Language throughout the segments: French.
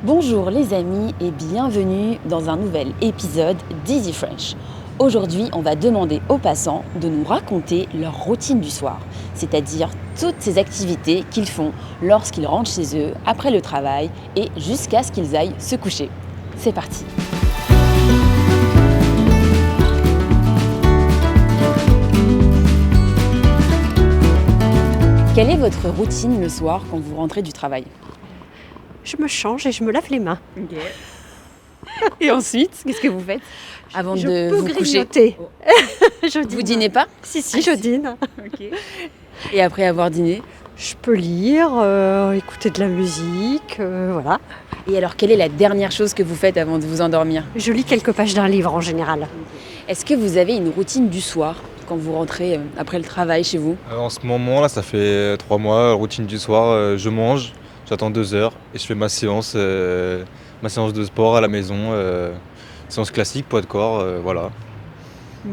Bonjour les amis et bienvenue dans un nouvel épisode d'Easy French. Aujourd'hui, on va demander aux passants de nous raconter leur routine du soir, c'est-à-dire toutes ces activités qu'ils font lorsqu'ils rentrent chez eux après le travail et jusqu'à ce qu'ils aillent se coucher. C'est parti! Quelle est votre routine le soir quand vous rentrez du travail? Je me change et je me lave les mains. Okay. Et ensuite, qu'est-ce que vous faites avant de vous coucher? Je dîne. Vous dînez pas? Si, je dîne. Okay. Et après avoir dîné? Je peux lire, écouter de la musique, voilà. Et alors, quelle est la dernière chose que vous faites avant de vous endormir? Je lis quelques pages d'un livre en général. Est-ce que vous avez une routine du soir quand vous rentrez après le travail chez vous? En ce moment, là, ça fait 3 mois, routine du soir, je mange, j'attends 2 heures et je fais ma séance de sport à la maison, séance classique, poids de corps, voilà.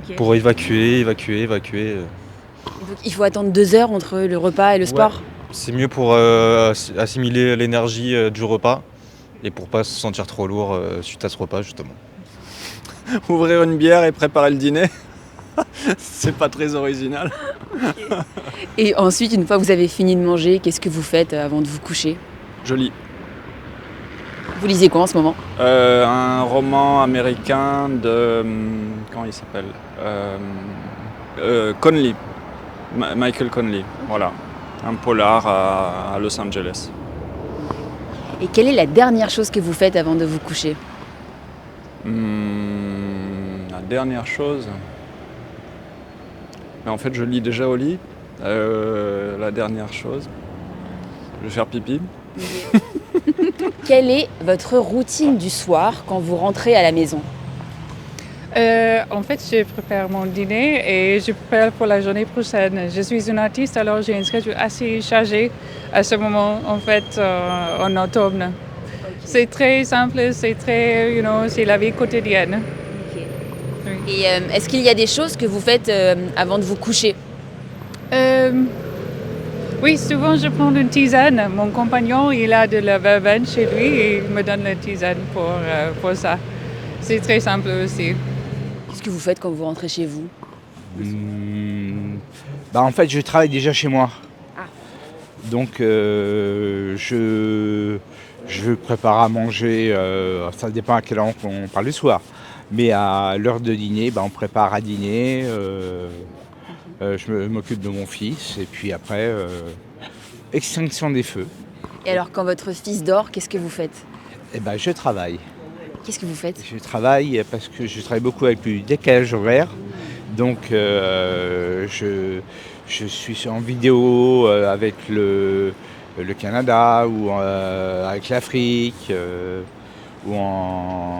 Okay. Pour évacuer. Donc, il faut attendre 2 heures entre le repas et le sport? C'est mieux pour assimiler l'énergie du repas et pour pas se sentir trop lourd suite à ce repas, justement. Ouvrir une bière et préparer le dîner. C'est pas très original. Okay. Et ensuite, une fois que vous avez fini de manger, qu'est-ce que vous faites avant de vous coucher? Je lis. Vous lisez quoi en ce moment? Un roman américain de... comment il s'appelle? Connelly. Michael Connelly, voilà. Un polar à Los Angeles. Et quelle est la dernière chose que vous faites avant de vous coucher? La dernière chose... Mais en fait, je lis déjà au lit. La dernière chose, je vais faire pipi. Quelle est votre routine du soir quand vous rentrez à la maison? En fait, je prépare mon dîner et je prépare pour la journée prochaine. Je suis une artiste, alors j'ai une schedule assez chargée à ce moment, en fait, en octobre. Okay. C'est très simple, c'est très, c'est la vie quotidienne. Et est-ce qu'il y a des choses que vous faites avant de vous coucher? Oui, souvent je prends une tisane. Mon compagnon, il a de la verveine chez lui et il me donne la tisane pour ça. C'est très simple aussi. Qu'est-ce que vous faites quand vous rentrez chez vous? En fait, je travaille déjà chez moi. Ah. Donc, je prépare à manger. Ça dépend à quelle heure on parle le soir. Mais à l'heure de dîner, on prépare à dîner, je m'occupe de mon fils et puis après, extinction des feux. Et alors quand votre fils dort, qu'est-ce que vous faites? Je travaille. Qu'est-ce que vous faites? Je travaille parce que je travaille beaucoup avec le décalage horaire. Donc je suis en vidéo avec le Canada ou avec l'Afrique.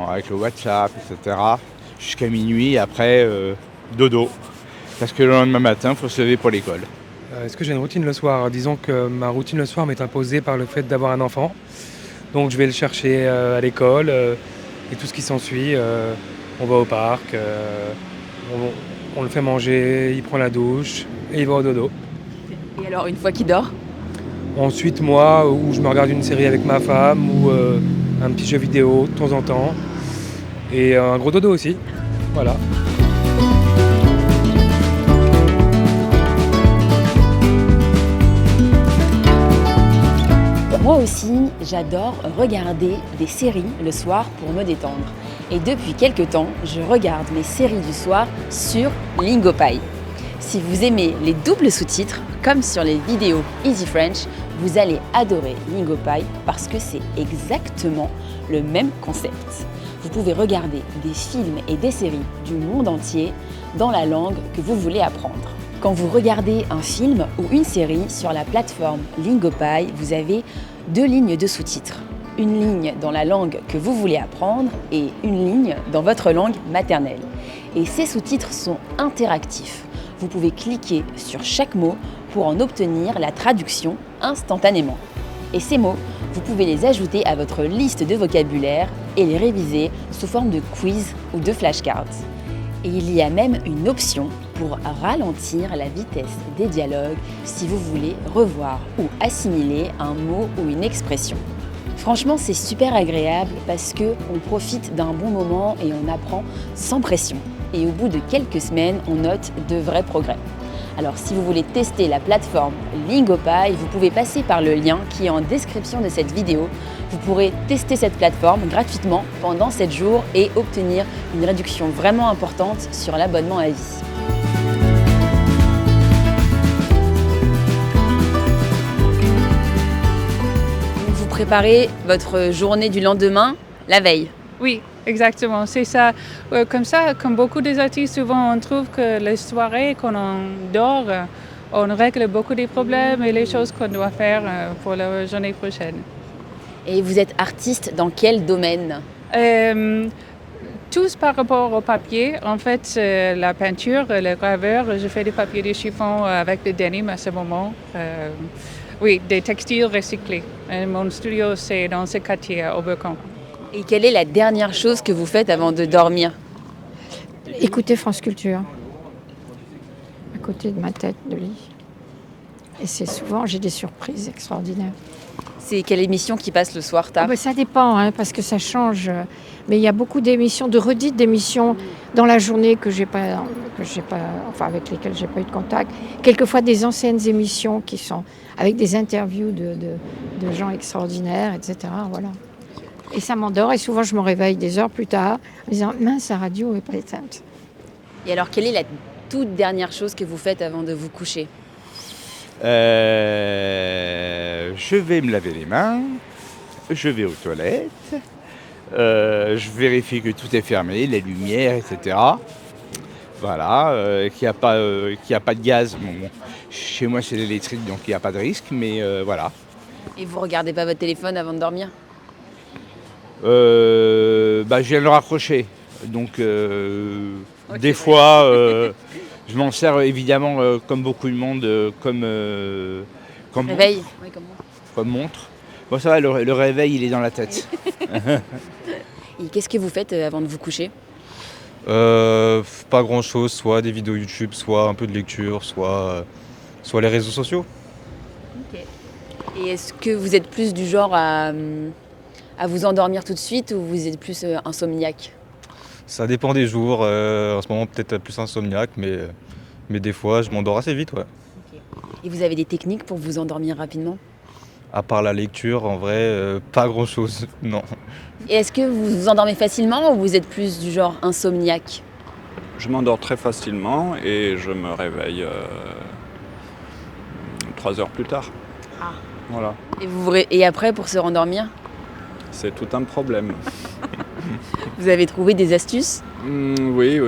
Avec le WhatsApp, etc. Jusqu'à minuit, après, dodo. Parce que le lendemain matin, il faut se lever pour l'école. Est-ce que j'ai une routine le soir? Disons que ma routine le soir m'est imposée par le fait d'avoir un enfant. Donc je vais le chercher à l'école et tout ce qui s'ensuit. On va au parc, on le fait manger, il prend la douche et il va au dodo. Et alors, une fois qu'il dort? Ensuite, moi, où je me regarde une série avec ma femme ou... un petit jeu vidéo de temps en temps et un gros dodo aussi, voilà. Moi aussi, j'adore regarder des séries le soir pour me détendre. Et depuis quelques temps, je regarde mes séries du soir sur Lingopie. Si vous aimez les doubles sous-titres, comme sur les vidéos Easy French, vous allez adorer Lingopie parce que c'est exactement le même concept. Vous pouvez regarder des films et des séries du monde entier dans la langue que vous voulez apprendre. Quand vous regardez un film ou une série sur la plateforme Lingopie, vous avez 2 lignes de sous-titres. Une ligne dans la langue que vous voulez apprendre et une ligne dans votre langue maternelle. Et ces sous-titres sont interactifs. Vous pouvez cliquer sur chaque mot pour en obtenir la traduction instantanément. Et ces mots, vous pouvez les ajouter à votre liste de vocabulaire et les réviser sous forme de quiz ou de flashcards. Et il y a même une option pour ralentir la vitesse des dialogues si vous voulez revoir ou assimiler un mot ou une expression. Franchement, c'est super agréable parce qu'on profite d'un bon moment et on apprend sans pression. Et au bout de quelques semaines, on note de vrais progrès. Alors si vous voulez tester la plateforme Lingopay, vous pouvez passer par le lien qui est en description de cette vidéo. Vous pourrez tester cette plateforme gratuitement pendant 7 jours et obtenir une réduction vraiment importante sur l'abonnement à vie. Vous préparez votre journée du lendemain la veille. Oui, exactement, c'est ça. Comme ça, comme beaucoup des artistes, souvent on trouve que les soirées, quand on dort, on règle beaucoup des problèmes et les choses qu'on doit faire pour la journée prochaine. Et vous êtes artiste dans quel domaine? Tous par rapport au papier. En fait, la peinture, le graveur, je fais des papiers de chiffon avec des denim à ce moment. Oui, des textiles recyclés. Et mon studio, c'est dans ce quartier à Oberkampf. Et quelle est la dernière chose que vous faites avant de dormir? Écoutez France Culture, à côté de ma tête de lit. Et c'est souvent, j'ai des surprises extraordinaires. C'est quelle émission qui passe le soir tard? Ça dépend, hein, parce que ça change. Mais il y a beaucoup d'émissions, de redites d'émissions dans la journée avec lesquelles j'ai pas eu de contact. Quelquefois des anciennes émissions qui sont avec des interviews de gens extraordinaires, etc. Voilà. Et ça m'endort et souvent je me réveille des heures plus tard en disant mince, la radio n'est pas éteinte. Et alors quelle est la toute dernière chose que vous faites avant de vous coucher? Je vais me laver les mains, je vais aux toilettes, je vérifie que tout est fermé, les lumières, etc. Voilà, qu'il n'y a pas de gaz. Bon, chez moi c'est l'électrique donc il n'y a pas de risque, mais voilà. Et vous regardez pas votre téléphone avant de dormir? Je viens de le raccrocher. Donc des fois, je m'en sers évidemment comme beaucoup de monde, comme réveil, montre. oui, comme montre. Comme montre. Bon ça va, le réveil il est dans la tête. Et qu'est-ce que vous faites avant de vous coucher? Pas grand chose, soit des vidéos YouTube, soit un peu de lecture, soit les réseaux sociaux. Okay. Et est-ce que vous êtes plus du genre à vous endormir tout de suite ou vous êtes plus insomniaque? Ça dépend des jours, en ce moment peut-être plus insomniaque, mais des fois je m'endors assez vite. Ouais. Okay. Et vous avez des techniques pour vous endormir rapidement? À part la lecture, en vrai, pas grand chose, non. Et est-ce que vous vous endormez facilement ou vous êtes plus du genre insomniaque? Je m'endors très facilement et je me réveille 3 heures plus tard. Ah. Voilà. Et après, pour se rendormir? C'est tout un problème. Vous avez trouvé des astuces? Oui.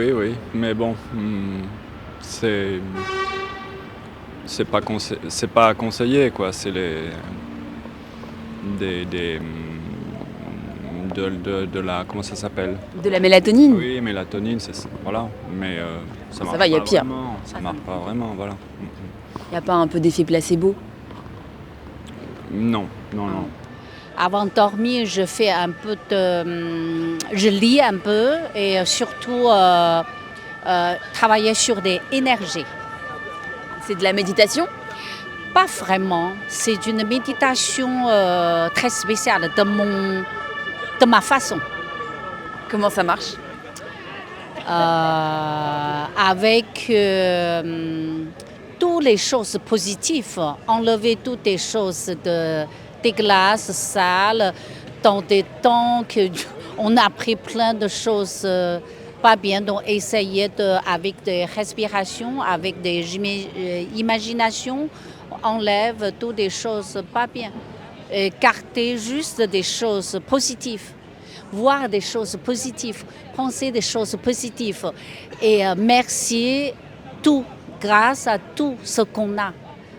Mais bon, c'est pas conseillé, quoi. C'est de la, comment ça s'appelle? De la mélatonine? Oui, mélatonine, c'est ça. Voilà. Mais ça marche va, il y a pas pire. Vraiment. Ça marche pas vraiment, voilà. Il n'y a pas un peu d'effet placebo? Non. Avant de dormir, je fais un peu je lis un peu et surtout travailler sur des énergies. C'est de la méditation? Pas vraiment. C'est une méditation très spéciale de ma façon. Comment ça marche? Avec toutes les choses positives, enlever toutes les choses dégueulasses, sales, dans des temps qu'on a appris plein de choses pas bien, donc essayer avec des respirations, avec des imaginations, enlève toutes des choses pas bien. Garder juste des choses positives, voir des choses positives, penser des choses positives et merci tout, grâce à tout ce qu'on a,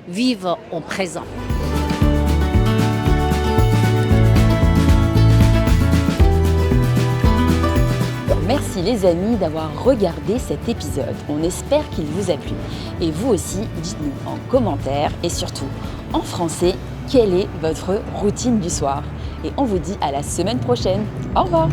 vivre au présent. Merci les amis d'avoir regardé cet épisode. On espère qu'il vous a plu. Et vous aussi, dites-nous en commentaire et surtout en français quelle est votre routine du soir. Et on vous dit à la semaine prochaine. Au revoir!